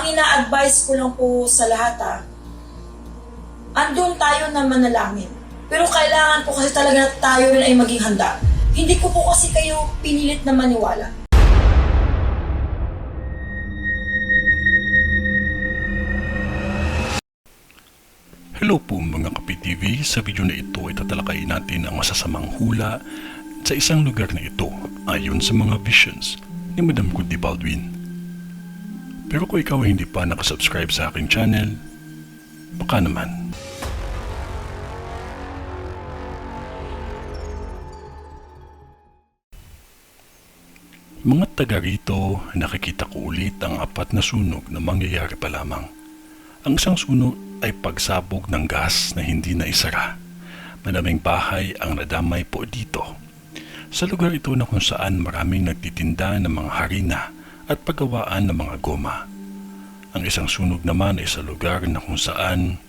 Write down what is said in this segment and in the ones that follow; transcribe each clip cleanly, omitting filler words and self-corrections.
Ang ina-advise ko lang po sa lahat andun tayo na manalangin. Pero kailangan po kasi talaga tayo rin ay maging handa. Hindi ko po kasi kayo pinilit na maniwala. Hello po mga Kapi-TV, sa video na ito ay tatalakayin natin ang masasamang hula sa isang lugar na ito ayon sa mga visions ni Madam Goody Baldwin. Pero kung ikaw ay hindi pa nakasubscribe sa aking channel, baka naman. Mga taga rito, nakikita ko ulit ang 4 na sunog na mangyayari pa lamang. Ang isang sunog ay pagsabog ng gas na hindi na isara. Madaming bahay ang nadamay po dito. Sa lugar ito na kung saan maraming nagtitinda ng mga harina at paggawaan ng mga goma. Ang isang sunog naman ay sa lugar na kung saan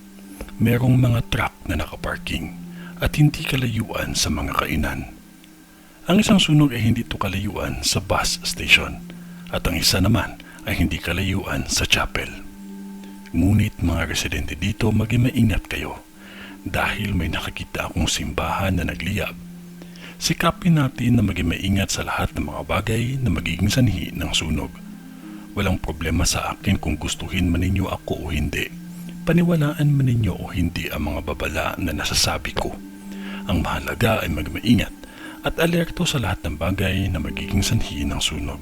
merong mga truck na nakaparking at hindi kalayuan sa mga kainan. Ang isang sunog ay hindi ito kalayuan sa bus station at ang isa naman ay hindi kalayuan sa chapel. Ngunit mga residente dito, maging maingat kayo dahil may nakakita akong simbahan na nagliyab. Sikapin natin na maging maingat sa lahat ng mga bagay na magiging sanhi ng sunog. Walang problema sa akin kung gustuhin man ninyo ako o hindi. Paniwalaan man ninyo o hindi ang mga babala na nasasabi ko. Ang mahalaga ay maging maingat at alerto sa lahat ng bagay na magiging sanhi ng sunog.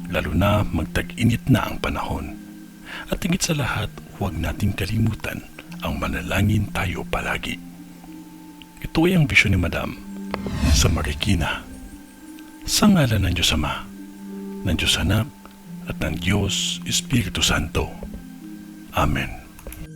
Lalo na magtag-init na ang panahon. At higit sa lahat, huwag nating kalimutan ang manalangin tayo palagi. Ito ay ang vision ni Madam sa Marikina. Sa ngalan ng Diyos Ama, ng Diyos Anak, at ng Diyos Espiritu Santo. Amen.